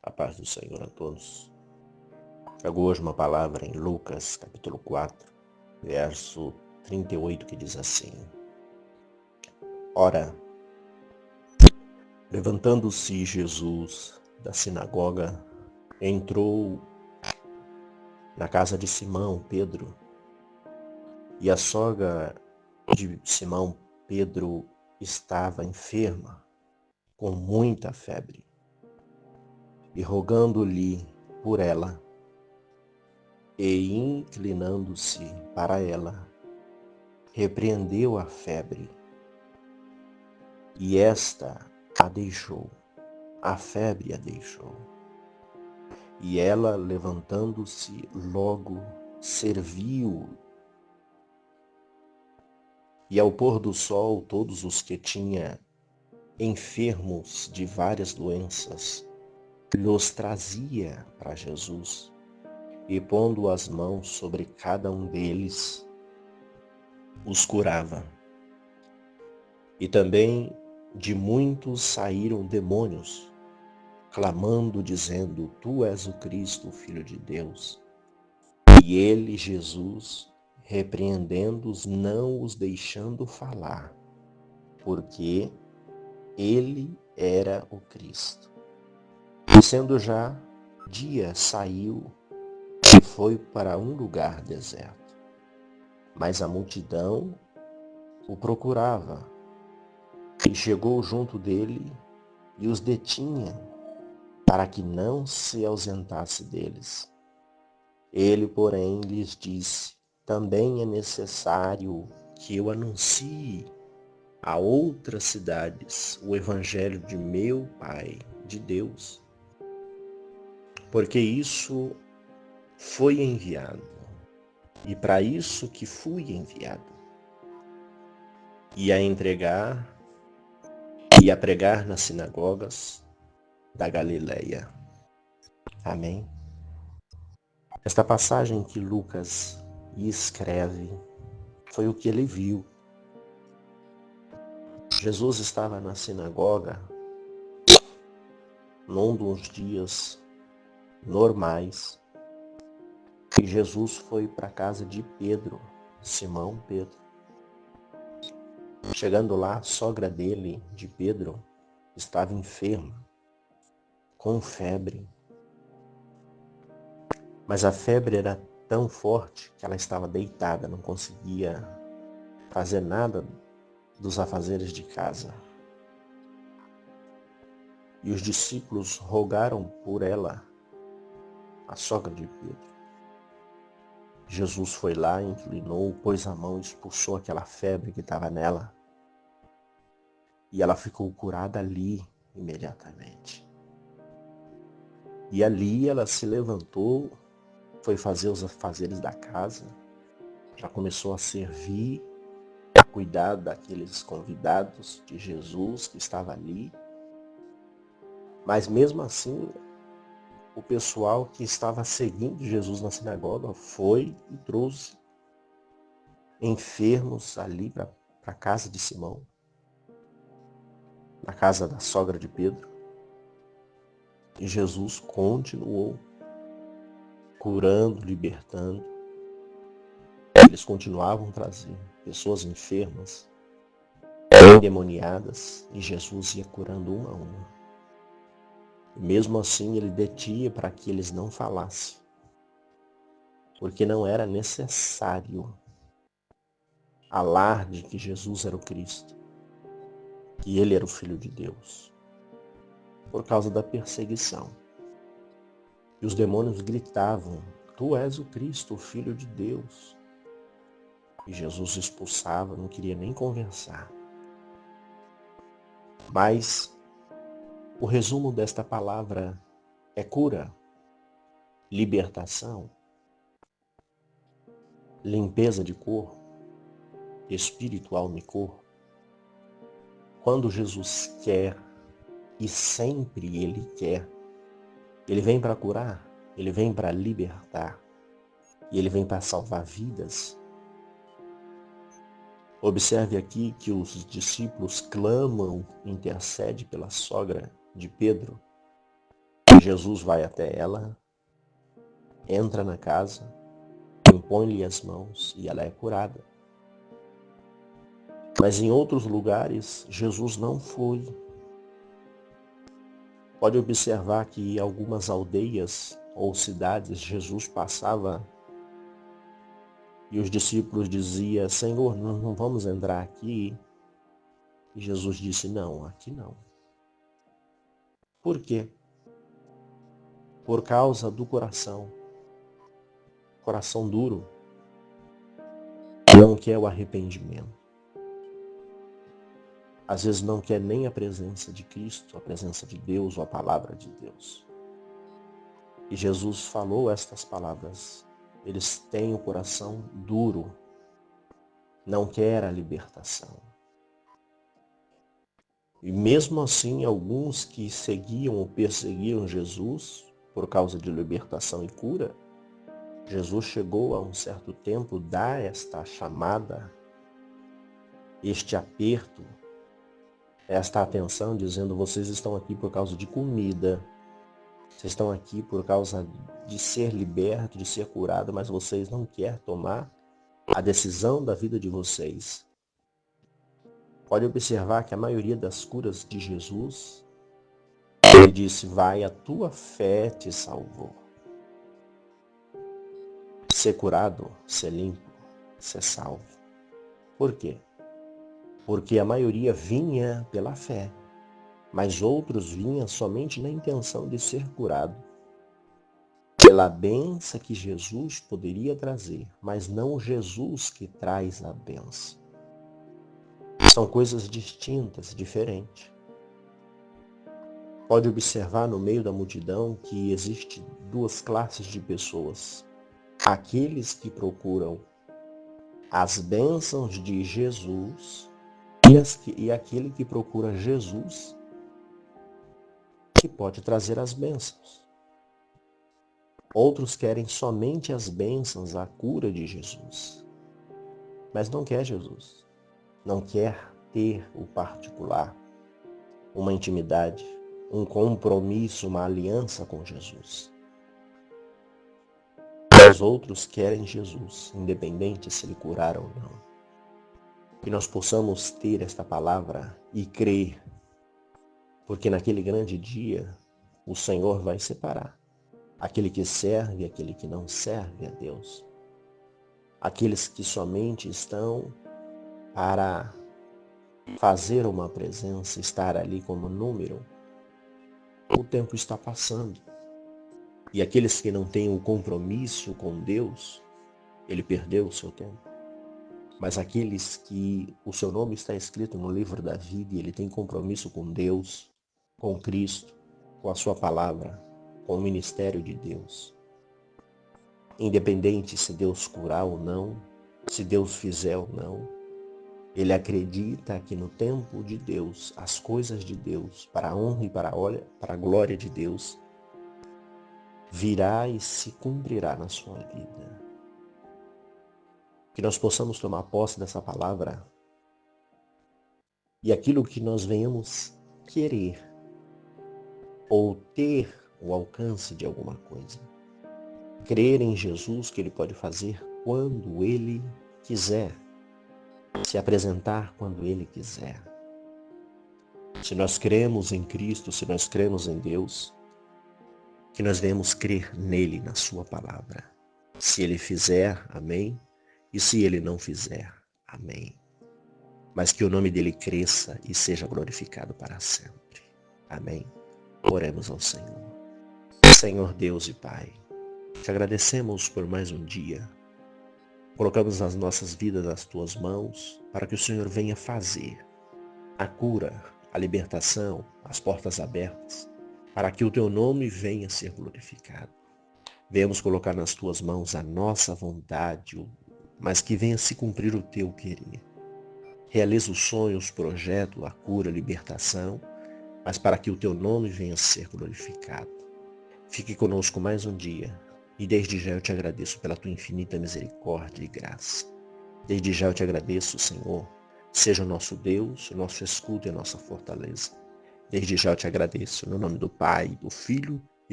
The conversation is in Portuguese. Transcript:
A paz do Senhor a todos. Trago hoje uma palavra em Lucas, capítulo 4, verso 38, que diz assim: Ora, levantando-se Jesus da sinagoga, entrou na casa de Simão Pedro, e a sogra de Simão Pedro estava enferma, com muita febre, e rogando-lhe por ela, e inclinando-se para ela, repreendeu a febre, e esta a deixou, a febre a deixou. E ela, levantando-se, logo serviu. E ao pôr do sol, todos os que tinham enfermos de várias doenças, los trazia para Jesus, e pondo as mãos sobre cada um deles, os curava. E também de muitos saíram demônios, clamando, dizendo: Tu és o Cristo, o Filho de Deus. E ele, Jesus, repreendendo-os, não os deixando falar, porque ele era o Cristo. E sendo já dia, saiu e foi para um lugar deserto. Mas a multidão o procurava, e chegou junto dele e os detinha, para que não se ausentasse deles. Ele, porém, lhes disse: Também é necessário que eu anuncie a outras cidades o evangelho de meu Pai, de Deus, porque isso foi enviado, e para isso que fui enviado, e a pregar nas sinagogas da Galileia. Amém. Esta passagem que Lucas escreve foi o que ele viu. Jesus estava na sinagoga num dos dias normais, e Jesus foi para a casa de Pedro, Simão Pedro. Chegando lá, a sogra dele, de Pedro, estava enferma, com febre. Mas a febre era tão forte que ela estava deitada, não conseguia fazer nada dos afazeres de casa. E os discípulos rogaram por ela, a sogra de Pedro. Jesus foi lá, inclinou, pôs a mão e expulsou aquela febre que estava nela. E ela ficou curada ali, imediatamente. E ali ela se levantou, foi fazer os afazeres da casa, já começou a servir, a cuidar daqueles convidados de Jesus que estava ali. Mas mesmo assim, o pessoal que estava seguindo Jesus na sinagoga foi e trouxe enfermos ali para a casa de Simão, na casa da sogra de Pedro. E Jesus continuou curando, libertando. Eles continuavam trazendo pessoas enfermas, endemoniadas, e Jesus ia curando uma a uma. E mesmo assim ele detinha para que eles não falassem, porque não era necessário alarde que Jesus era o Cristo, que ele era o Filho de Deus, por causa da perseguição. E os demônios gritavam: Tu és o Cristo, o Filho de Deus. E Jesus expulsava, não queria nem conversar. Mas o resumo desta palavra é cura, libertação, limpeza de corpo, espírito, alma e corpo. Quando Jesus quer, e sempre Ele quer, Ele vem para curar, Ele vem para libertar, e Ele vem para salvar vidas. Observe aqui que os discípulos clamam, intercedem pela sogra de Pedro. Jesus vai até ela, entra na casa, impõe-lhe as mãos e ela é curada. Mas em outros lugares, Jesus não foi. Pode observar que em algumas aldeias ou cidades, Jesus passava e os discípulos diziam: Senhor, nós não vamos entrar aqui. E Jesus disse: não, aqui não. Por quê? Por causa do coração. Coração duro. Não quer o arrependimento. Às vezes não quer nem a presença de Cristo, a presença de Deus ou a palavra de Deus. E Jesus falou estas palavras. Eles têm o coração duro. Não quer a libertação. E mesmo assim, alguns que seguiam ou perseguiam Jesus por causa de libertação e cura, Jesus chegou a um certo tempo dar esta chamada, este aperto, esta atenção, dizendo: vocês estão aqui por causa de comida, vocês estão aqui por causa de ser liberto, de ser curado, mas vocês não querem tomar a decisão da vida de vocês. Pode observar que a maioria das curas de Jesus, ele disse: vai, a tua fé te salvou. Ser curado, ser limpo, ser salvo. Por quê? Porque a maioria vinha pela fé, mas outros vinham somente na intenção de ser curado, pela bênção que Jesus poderia trazer, mas não Jesus que traz a bênção. São coisas distintas, diferentes. Pode observar no meio da multidão que existe duas classes de pessoas. Aqueles que procuram as bênçãos de Jesus e aquele que procura Jesus, que pode trazer as bênçãos. Outros querem somente as bênçãos, a cura de Jesus, mas não quer Jesus. Não quer ter o particular, uma intimidade, um compromisso, uma aliança com Jesus. Os outros querem Jesus, independente se ele curar ou não. Que nós possamos ter esta palavra e crer, porque naquele grande dia o Senhor vai separar aquele que serve e aquele que não serve a Deus. Aqueles que somente estão para fazer uma presença, estar ali como número. O tempo está passando. E aqueles que não têm o compromisso com Deus, ele perdeu o seu tempo. Mas aqueles que o seu nome está escrito no livro da vida e ele tem compromisso com Deus, com Cristo, com a sua palavra, com o ministério de Deus. Independente se Deus curar ou não, se Deus fizer ou não, ele acredita que no tempo de Deus, as coisas de Deus, para a honra e para a glória de Deus, virá e se cumprirá na sua vida. Que nós possamos tomar posse dessa palavra e aquilo que nós venhamos querer ou ter o alcance de alguma coisa. Crer em Jesus que ele pode fazer quando ele quiser. Se apresentar quando ele quiser. Se nós cremos em Cristo, se nós cremos em Deus, que nós devemos crer nele, na sua palavra. Se ele fizer, amém. E se ele não fizer, amém. Mas que o nome dele cresça e seja glorificado para sempre. Amém. Oremos ao Senhor. Senhor Deus e Pai, te agradecemos por mais um dia. Colocamos as nossas vidas nas tuas mãos para que o Senhor venha fazer a cura, a libertação, as portas abertas, para que o teu nome venha ser glorificado. Venhamos colocar nas tuas mãos a nossa vontade, mas que venha se cumprir o teu querer. Realiza os sonhos, projetos, a cura, a libertação, mas para que o teu nome venha ser glorificado. Fique conosco mais um dia. E desde já eu te agradeço pela tua infinita misericórdia e graça. Desde já eu te agradeço, Senhor. Seja o nosso Deus, o nosso escudo e a nossa fortaleza. Desde já eu te agradeço, no nome do Pai, do Filho